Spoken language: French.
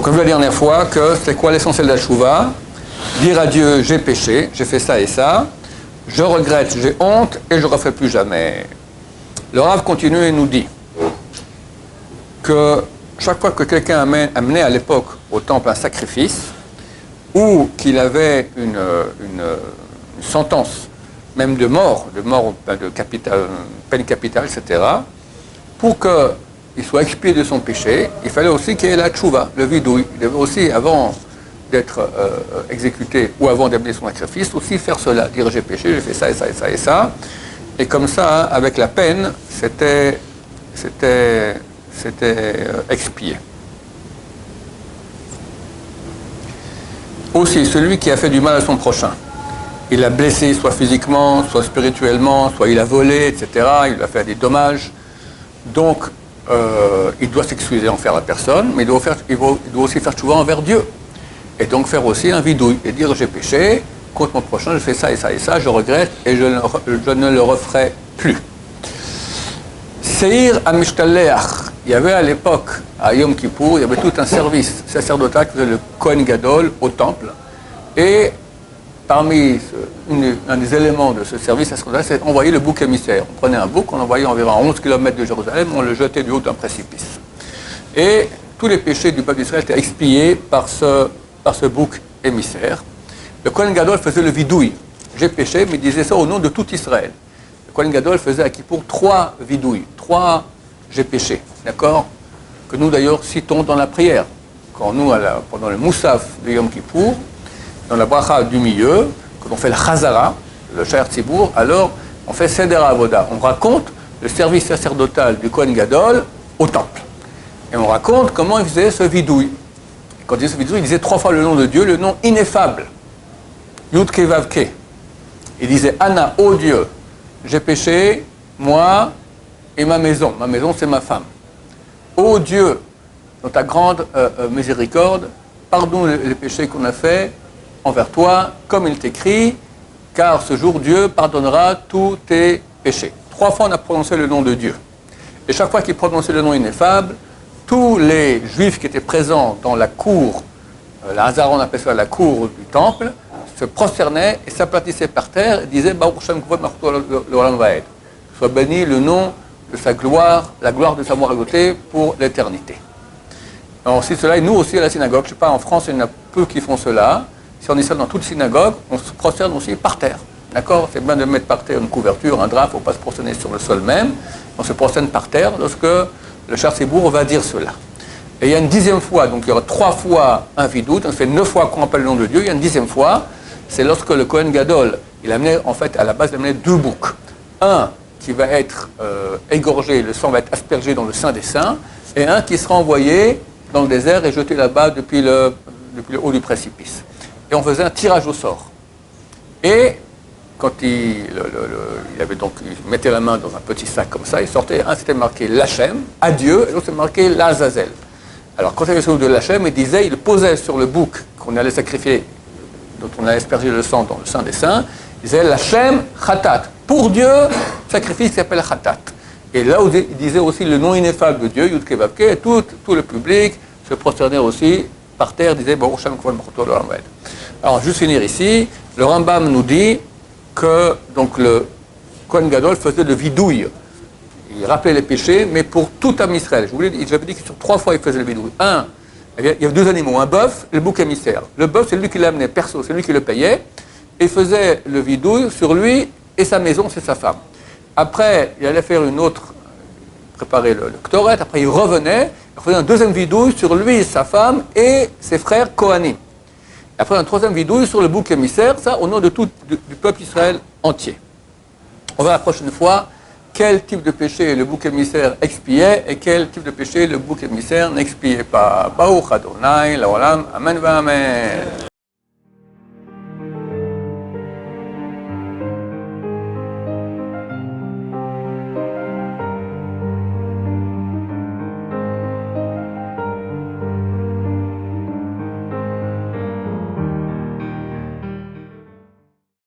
Donc, on a vu la dernière fois que c'est quoi l'essentiel de la tchouva? Dire à Dieu, j'ai péché, j'ai fait ça et ça, je regrette, j'ai honte et je ne refais plus jamais. Le Rav continue et nous dit que chaque fois que quelqu'un amenait à l'époque au temple un sacrifice, ou qu'il avait une sentence, même de mort, de peine capitale, etc., pour qu'il soit expié de son péché, il fallait aussi qu'il y ait la tchouva, le vidouille. Il devait aussi, avant d'être exécuté ou avant d'amener son sacrifice, aussi faire cela, dire j'ai péché, j'ai fait ça et ça et ça et ça. Et comme ça, avec la peine, c'était expié. Aussi, celui qui a fait du mal à son prochain, il l'a blessé soit physiquement, soit spirituellement, soit il a volé, etc., il lui a fait des dommages. Donc, il doit s'excuser en faire à personne, mais il doit aussi faire tchouva envers Dieu. Et donc faire aussi un vidouille et dire j'ai péché, contre mon prochain, je fais ça et ça et ça, je regrette et je ne le referai plus. Seir Amishtalleach, il y avait à l'époque, à Yom Kippour, il y avait tout un service sacerdotal qui faisait le Kohen Gadol au temple. Et parmi un des éléments de ce service sacerdotal, c'est envoyer le bouc émissaire. On prenait un bouc, on l'envoyait environ à 11 km de Jérusalem, on le jetait du haut d'un précipice. Et tous les péchés du peuple d'Israël étaient expiés par ce bouc émissaire. Le Kohen Gadol faisait le vidouille. J'ai péché, mais il disait ça au nom de tout Israël. Le Kohen Gadol faisait à Kippour 3 vidouilles, 3 j'ai péché, d'accord? Que nous d'ailleurs citons dans la prière. Quand nous, pendant le Moussaf de Yom Kippour, dans la bracha du milieu, quand on fait le Chazara, le Sha'ar Tzibour, alors on fait Seder Avoda. On raconte le service sacerdotal du Kohen Gadol au temple. Et on raconte comment il faisait ce vidouille. Et quand il disait ce vidouille, il disait 3 fois le nom de Dieu, le nom ineffable. Yud Ke Vav Ke. Il disait Anna, ô Dieu, j'ai péché, moi et ma maison. Ma maison, c'est ma femme. Ô Dieu, dans ta grande miséricorde, pardonne les péchés qu'on a faits envers toi, comme il t'écrit, car ce jour Dieu pardonnera tous tes péchés. 3 fois on a prononcé le nom de Dieu. Et chaque fois qu'il prononçait le nom ineffable, tous les Juifs qui étaient présents dans la cour, la Hazaron appelle ça la cour du temple, se prosternaient et s'aplatissaient par terre et disaient Baruch Shem Kvod Malchuto L'Olam Vaed. Soit béni le nom de sa gloire, la gloire de sa moralité pour l'éternité. Alors si cela, nous aussi à la synagogue, je ne sais pas, en France il y en a peu qui font cela. Si on est ça dans toute synagogue, on se prosterne aussi par terre. D'accord? C'est bien de mettre par terre une couverture, un drap, il ne faut pas se prosterner sur le sol même. On se prosterne par terre lorsque le Sha'ar Tzibour va dire cela. Et il y a une 10e fois, donc il y aura 3 fois un vidouille, donc ça fait 9 fois qu'on appelle le nom de Dieu, il y a une 10e fois, c'est lorsque le Kohen Gadol, il amenait, en fait, à la base, il amenait 2 boucs. Un qui va être égorgé, le sang va être aspergé dans le Saint des Saints, et un qui sera envoyé dans le désert et jeté là-bas depuis le haut du précipice. Et on faisait un tirage au sort. Et quand il mettait la main dans un petit sac comme ça, il sortait, un c'était marqué l'Hachem, à Dieu, et l'autre c'était marqué l'Azazel. Alors quand il y avait celui de l'Hachem, il posait sur le bouc qu'on allait sacrifier, dont on allait asperger le sang dans le Saint des Saints, il disait l'Hachem Khatat. Pour Dieu, sacrifice qui s'appelle Khatat. Et là, il disait aussi le nom ineffable de Dieu, Yud Ke Vav Ke, et tout le public se prosternait aussi par terre, disait Baruch Shem Kvod Malchuto L'Olam Vaed. Alors, juste finir ici, le Rambam nous dit que donc, le Kohen Gadol faisait le vidouille. Il rappelait les péchés, mais pour tout Am Israël. J'avais dit que sur 3 fois il faisait le vidouille. Il y avait 2 animaux, un bœuf et le bouc émissaire. Le bœuf, c'est lui qui l'amenait perso, c'est lui qui le payait, et il faisait le vidouille sur lui et sa maison, c'est sa femme. Après, il allait faire préparer le ktoret, après il revenait, il faisait un 2e vidouille sur lui, sa femme et ses frères Kohanim. Après un 3e vidouille sur le bouc émissaire, ça au nom de tout du peuple Israël entier. On verra la prochaine fois quel type de péché le bouc émissaire expiait et quel type de péché le bouc émissaire n'expiait pas. Baruch Adonai, Laolam, Amen, Amen.